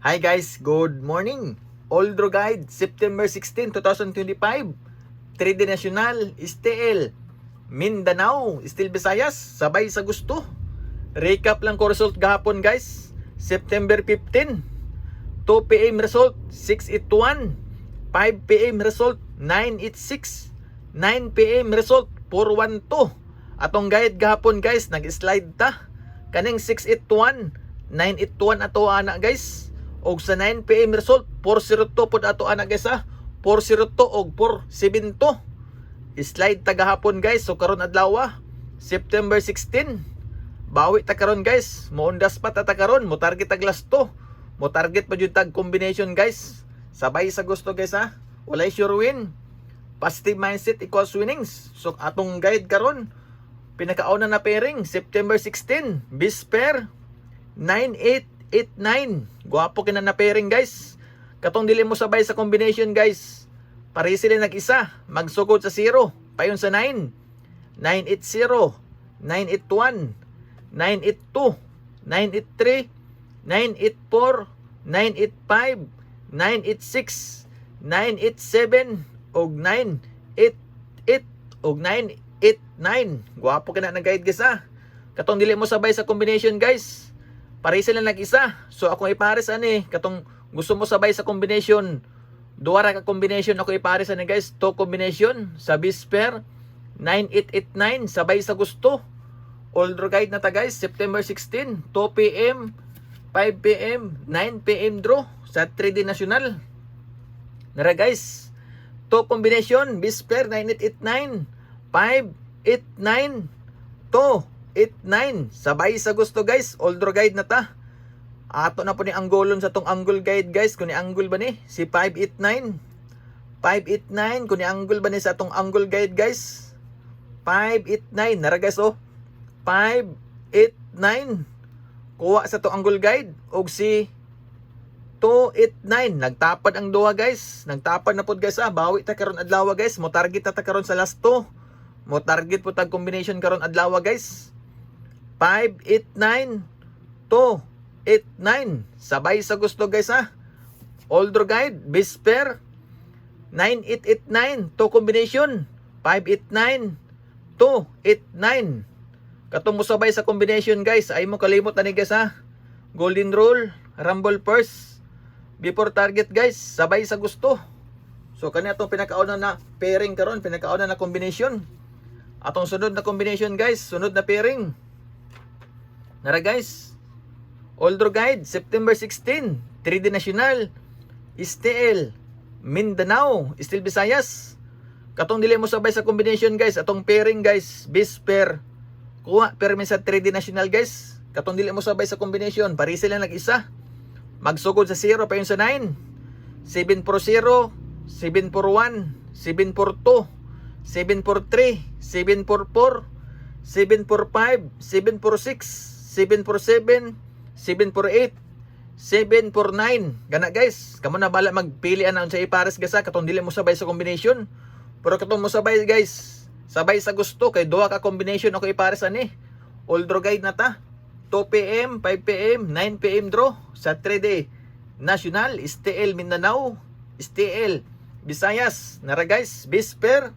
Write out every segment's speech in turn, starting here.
Hi guys, good morning. Oldro Guide, September 16, 2025. 3D National, STL, Mindanao, Still Visayas, sabay sa gusto. Recap lang ko result gahapon guys. September 15, 2 PM result 681, 5 PM result 986, 9 PM result 412. Atong guide gahapon guys, nag-slide ta. Kaning 681, 981 ato ana guys. Og sa 9 PM result 402 pod ato ana guys ha. 402 og 472. Slide ta gahapon guys. So karon adlaw September 16. Bawi ta karon guys. Moondas pa ta karon, mo target tag last 2. Mo target pa jud tag combination guys. Sabay sa gusto guys ha. Walay sure win. Positive mindset equals winnings. So atong guide karon pinakauna na pairing September 16, bis pair 9889. Guwapo kina na pairing guys. Katong dili mo sabay sa combination guys. Pare sila nag-isa, magsugod sa 0, payon sa 9. 980, 981, 982, 983, 984, 985, 986, 987 og 988 og 989. Guwapo ka na ng guide guys ha. Katong dili mo sabay sa combination guys. Pare sila nag-isa. So akong ipares ani, katong gusto mo sabay sa combination, duwa ra ka combination ako ipares ani guys. To combination sa bis pair 9889 sabay sa gusto. Oldro guide na ta guys. September 16, 2 PM, 5 PM, 9 PM draw sa 3D National. Nara guys. To combination bis pair 9889, 589, 289 sabay sa gusto guys. Oldro guide na ta. Ato na po ni anggolon sa tong angle guide guys. Kung ni angle ba ni si 589, 589 kung ni angle ba ni sa tong angle guide guys. 589 nara guys oh. 589 kuha sa tong angle guide og si 289 nagtapad ang duha guys. Nagtapad na pod guys ha. Bawi ta karon adlaw guys. Mo target ta karon sa last 2. Mo target po tag combination karon adlaw guys. 589 289 sabay sa gusto guys ha. Oldro guide bis pair 9889 to combination 589 289. Katong mo sabay sa combination guys, ay mo kalimot ani guys ha. Golden rule, rumble purse before target guys, sabay sa gusto. So kani atong pinakauna na pairing karon, pinakauna na combination. Atong sunod na combination guys, sunod na pairing. Nara guys. Oldro guide September 16, 3D National, STL, Mindanao, Still Visayas. Katong dili mo sabay sa combination guys, atong pairing guys, bis pair. Kuha permi sa 3D National guys. Katong dili mo sabay sa combination, pare sila nag-isa. Magsugod sa 0 payon sa 9. 740, 741, 742, 743, 744, 745, 746, 747, 748, 749. Gana guys, kamo na bala magpili ana unsa ipares guys ha. Katong dili mo sabay sa combination. Pero katong mo sabay guys, sabay sa gusto kay duha ka combination ako ipares ani. Oldro guide na ta. 2 PM, 5 PM, 9 PM draw sa 3D National, STL Mindanao, STL Visayas. Nara guys, bis pair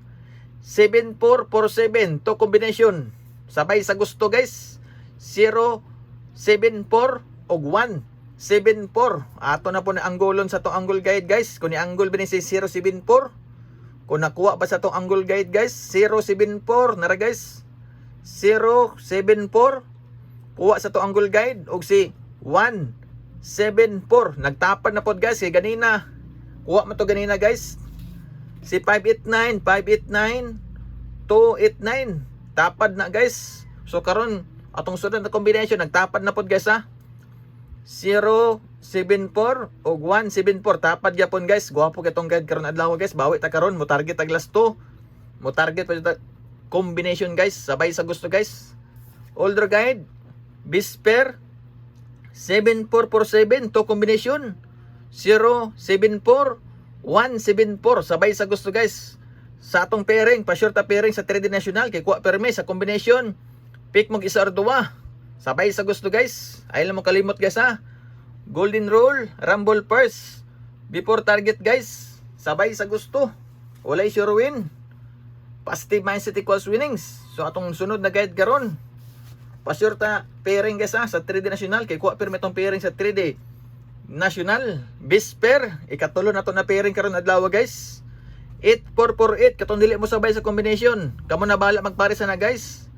7447 to combination. Sabay sa gusto guys. 074 og 174. Ato na po na anggolon sa tong angle guide guys. Kung ni angle ba ni si 074, kung nakuha ba sa tong angle guide guys, 074 nara guys. 074 kuha sa to angle guide og si 174. Nagtapad na pod guys kay ganina. Kuha man to ganina guys. Si 589, 589, 289. Tapad na guys. So karon atong sunod na combination nagtapad na pod guys ha. 074 og 174 tapad gyapon guys. Guwapo kitong guide karon adlaw guys. Bawi ta karon mo target tag last 2. Mo target pa combination guys. Sabay sa gusto guys. Oldro guide bis pair 7447 to combination 074 174 sabay sa gusto guys. Sa atong pairing, pa sure ta pairing sa 3D National kay kuha perme sa combination. Pick mo isa or duwa. Sabay sa gusto guys. Ay lang mo kalimot guys ha. Golden Rule, Rumble Purse. Before target guys, sabay sa gusto. Walay sure win. Positive mindset equals winnings. So atong sunod na guide karon. Pasure ta pairing guys sa 3D National. Kay kuha pirmi tong pairing sa 3D National. Best pair. Ikatulo na to na pairing karon adlaw guys. 8448. Katong dili mo sabay sa combination. Kamo na bahala magparisa na guys.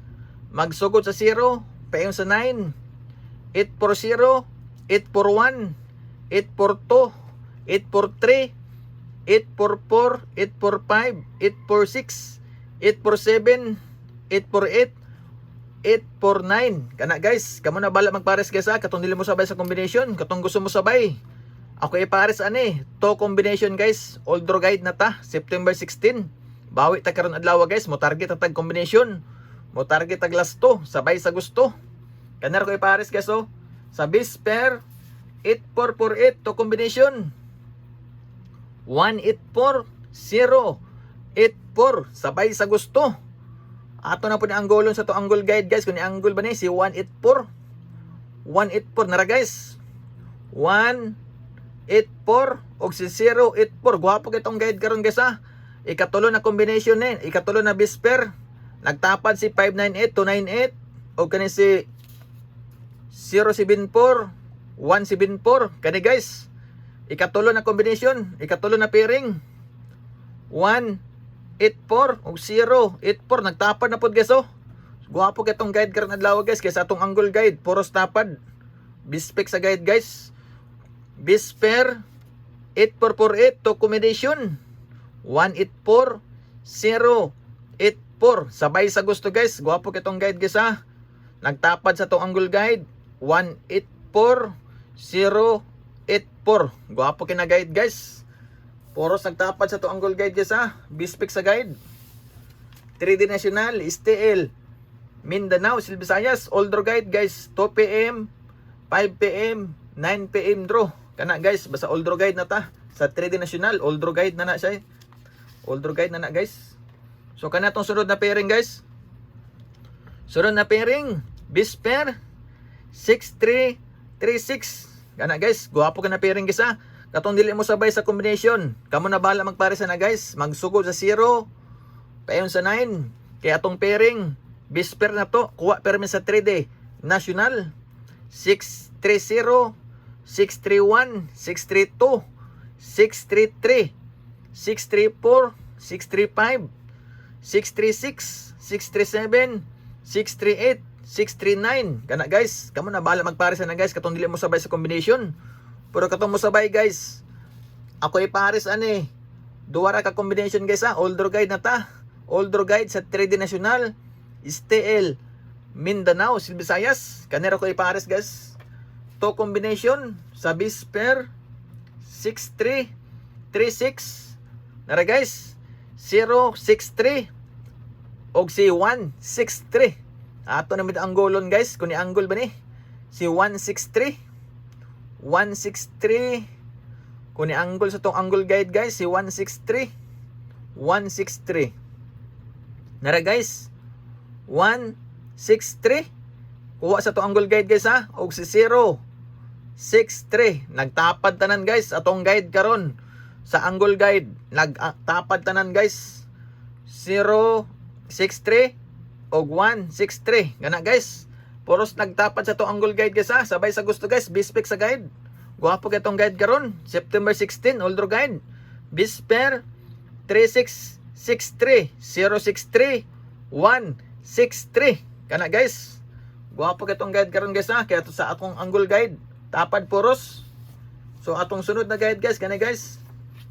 Magsugod sa 0. Payon sa 9. 840. 841. 842. 843. 844, 845, 846, 847, 848, 849. Kana guys, kamo na bala magpares guys ha. Katong dili mo sabay sa combination, katong gusto mo sabay. Ako ipares ani, to combination guys. All draw guide na ta, September 16. Bawi ta karon adlaw guys, mo target tag combination. Mo target tag last to, sabay sa gusto. Kana ko ipares guys oh. Sa base pair 8448 to combination. 184-0-84 sabay sa gusto. Ato na po ni anggolon sa to angle guide guys. Kung ni angle ba ni si 184 nara guys. 184 og si 084. Gwapo kitong guide karon guys ha. Ikatulo na combination ni, ikatulo na base pair. Nagtapad si 598-298 og kani si 074-174 kani guys. Ikatulo na combination, ikatulo na pairing. 184 og 084 nagtapad na pod guys oh. Guwapo kitong guide karon adlaw guys kaysa atong angle guide puros tapad. Bispec sa guide guys. Bisper 8448 to combination. 184 084 sabay sa gusto guys. Guwapo kitong guide guys ha. Nagtapad sa atong angle guide 184 084. Guwapo kina guide guys. Poros nagtapad sa to angle guide guys ha. Bispec sa guide. 3D National, STL, Mindanao, Silvisayas, all draw guide guys. 2 PM, 5 PM, 9 PM draw. Kana guys, basta all draw guide na ta. Sa 3D National, all draw guide na siya. All draw guide na guys. So kana tong sunod na pairing guys. Sunod na pairing, Bisper 6336. Kana guys, guwapo ka na pairing guys ha. Katong dili mo sabay sa combination. Kamo na bala magparisa na guys. Magsugod sa 0, payon sa 9. Kaya atong pairing, Bisper na to. Kuha permi sa 3D National. 630, 631, 632, 633, 634, 635, 636, 637, 638, 639. Kana guys, kamo na bahala magpares na guys. Katong dili mo sabay sa combination. Pero katong mo sabay guys, ako ipares ani. Duwa ra ka combination guys ha. All draw guide na ta. All draw guide sa 3D National, STL, Mindanao, Silvisayas. Kanira ko ipares guys. To combination sa Bisper 6336. Nara guys, 063 og si 163. Ato na mid anggolon guys. Kung ni angle ba ni si 163 163. Kung ni angle sa tong angle guide guys si 163 163. Nara guys 163. Kuha sa tong angle guide guys ha. Og si 063. Nagtapad tanan guys atong guide karon. Sa angle guide nagtapad tanan guys 063 og 163. Gana guys. Puros nagtapad sa to angle guide guys ha. Sabay sa gusto guys. Bispec sa guide. Guwapo kitong guide karon. September 16 all draw guide. Bisper 3663 063 163. Kana guys. Guwapo kitong guide karon guys ha. Kaya to sa akong angle guide tapad puros. So atong sunod na guide guys. Kana guys.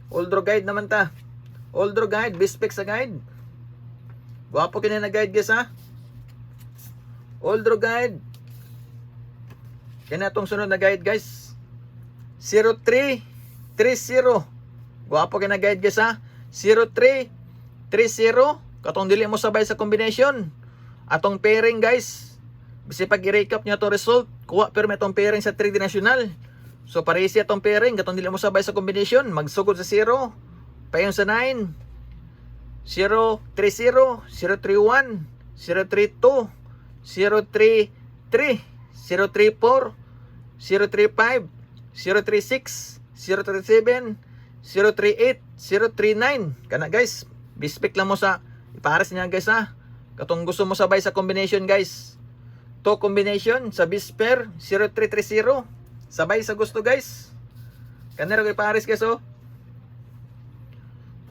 All draw guide naman ta. All draw guide. Bispec sa guide. Guwapo kini na guide guys ha. All draw guide. Kaya itong sunod na guide guys. 0330. Guwapo kaya na guide guys ha. 0330. Katong dili mo sabay sa combination. Atong pairing guys. Bisi pag i-recap nyo itong result. Kuha pero may itong pairing sa 3D National. So parisi itong pairing. Katong dili mo sabay sa combination. Magsugod sa 0. Payon sa 9. 030. 031. 032. 033, 034, 035, 036, 037, 038, 039. Kana guys, bispik lang mo sa ipares niya guys ha. Katong gusto mo sabay sa combination guys. To combination sa bisper 0330. Sabay sa gusto guys. Kanero kay pares guys oh.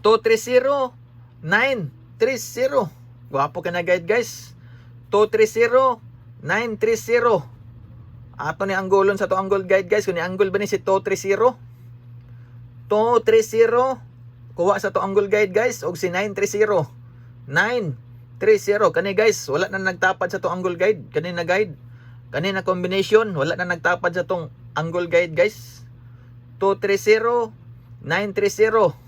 230 930. Guwapo ka na guide guys. 230 930. Ato ni anggolon sa to angle guide guys. Kung ni angle ba ni si 230? 230. Kuha sa to angle guide guys. Og si 930. 930. Kani guys. Wala na nagtapad sa to angle guide. Kani na guide. Kani na combination. Wala na nagtapad sa tong angle guide guys. 230. 930.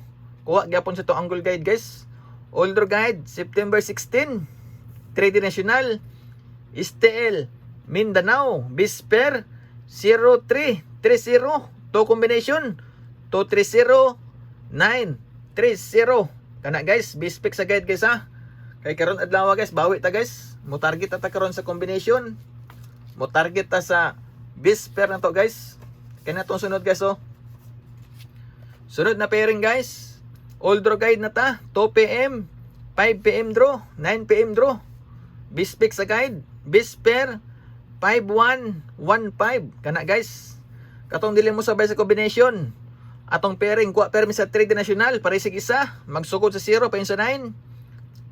Kuha gyapon sa to angle guide guys. Older guide. September 16. 3D National. STL. Mindanao, Bisper 0330, to combination 230 930. Kana guys, bispik sa guide guys ha. Kay karon adlaw guys, bawi ta guys. Mo target ta karon sa combination. Mo target ta sa Bisper na to guys. Kaya natong sunod guys oh. Sunod na pairing guys. Old draw guide na ta, 2 PM, 5 PM draw, 9 PM draw. Bispik sa guide, Bisper 5115. Kana guys. Katong dili mo sabay sa combination. Atong pairing kuha permi sa 3D National parisig isa, magsugod sa 0 pa sa 9.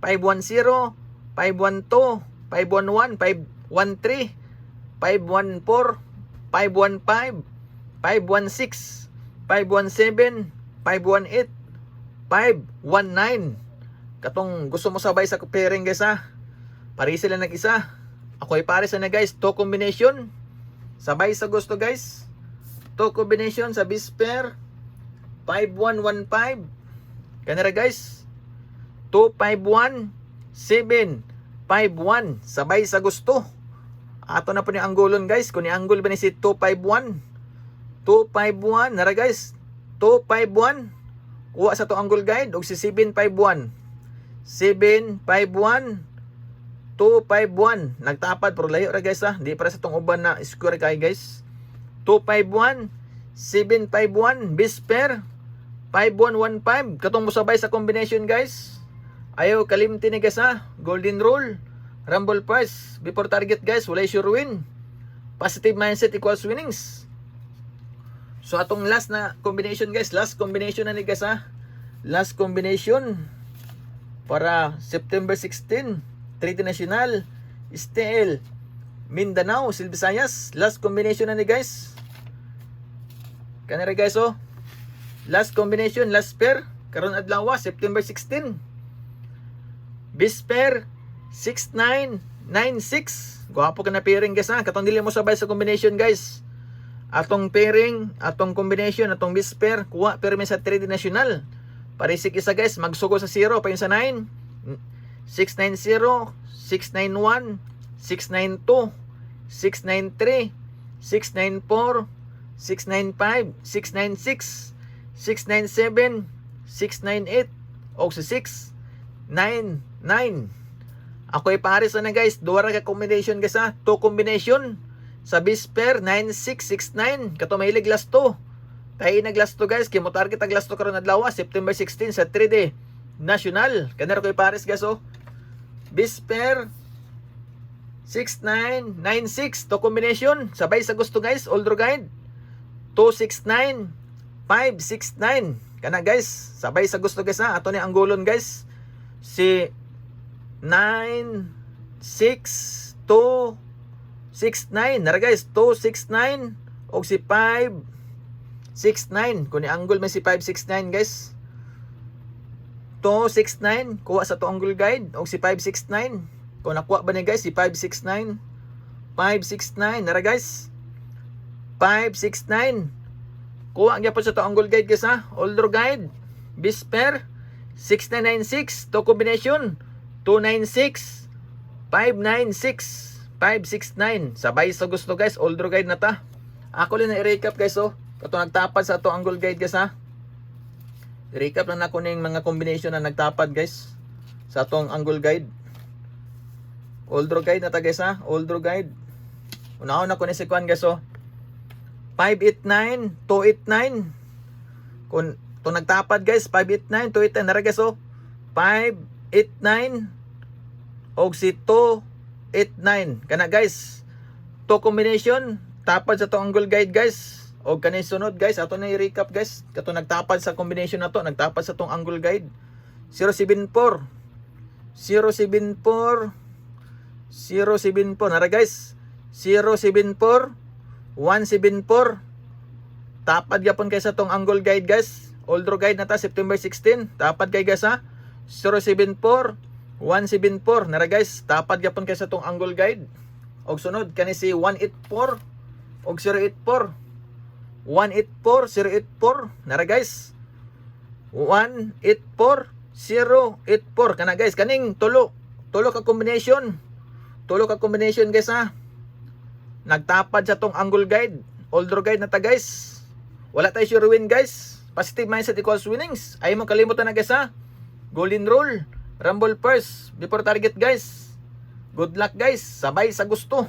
510, 512, 511, 513, 514, 515, 516, 517, 518, 519. Katong gusto mo sabay sa pairing guys ha. Parisig lang nag-isa. Ako ay pares na guys, to combination. Sabay sa gusto guys. To combination sa Bisper 5115. Kanira guys. 251 751. Sabay sa gusto. Ato na po ni anggulon guys. Kung ni anggol ba ni si 251. 251. Nara guys. 251. Kuha sa to anggol guide. O si 751. 751. 251. Nagtapad pero layo ra guys ha. Di para sa tong uban na square kay guys. 251 751 Bisper 5115. Katong musabay sa combination guys. Ayaw kalimti ni guys ha. Golden rule. Rumble price. Before target guys. Wala sure win. Positive mindset equals winnings. So atong last na combination guys. Last combination na ni guys ha. Last combination para September 16. 3D National, STL, Mindanao, Silvisayas. Last combination na ni guys. Kanira guys oh. Last combination, last pair. Karon adlaw September 16. Bisper 6996. Guwapo ka na pairing guys ha. Katong dili mo sabay sa combination guys. Atong pairing, atong combination, atong Bisper, kuha permi sa 3D National. Parisik isa guys, magsugo sa 0 pa yun sa 9. 690, 691, 692, 693, 694, 695, 696, 697, 698, o si 699. Ako ay pares na guys, duwara ka combination guys ha, 2 combination sa Bisper 9669, kato mahilig last 2. Tayo nag last 2 guys, kimo target ang last 2 karon adlaw September 16 sa 3D National. Kanero ko pares guys oh. Bisper 6996 to combination. Sabay sa gusto guys. Old draw guide 269 569. Kana guys. Sabay sa gusto guys ha. Ato ni anggulon guys. Si 96269. Nara guys. 269 o si 569. Kung ni anggol may si 569 guys. 269 kuha sa to angle guide o si 569. Kung nakuha ba ni guys si 569. 569 nara guys. 569 kuha gyapon sa to angle guide guys ha. Older guide Bisper 6996 to combination 296 596 569. Sabay sa gusto guys. Older guide na ta. Ako lang na i-recap guys oh. Katong nagtapad sa to angle guide guys ha. I-recap lang ako ng mga combination na nagtapad guys sa atong angle guide. Old draw guide na ta guys ha. Old draw guide. Unahon ako ni si Kwan guys oh. 589, 289. Kung to nagtapad guys, 589, 289 nara guys oh. 589 og si 289 kana guys. To combination tapad sa to angle guide guys. Og kani sunod guys, ato na i-recap guys. Kato nagtapad sa combination na to, nagtapad sa tong angle guide. 074 074 074 nara guys. 074 174 tapad gyapon kay sa tong angle guide guys. Oldro guide na ta September 16. Tapad kay guys ha. 074 174 nara guys. Tapad gyapon kay sa tong angle guide. Og sunod kani si 184 og 084. 184 084 nara guys. 184 084 kana guys. Kaning tulo ka combination. Tulo ka combination guys ha. Nagtapad sa tong angle guide. Oldro guide na ta guys. Wala tayo sure win guys. Positive mindset equals winnings. Ay mo kalimutan na guys ha. Golden rule, rumble first before target guys. Good luck guys. Sabay sa gusto.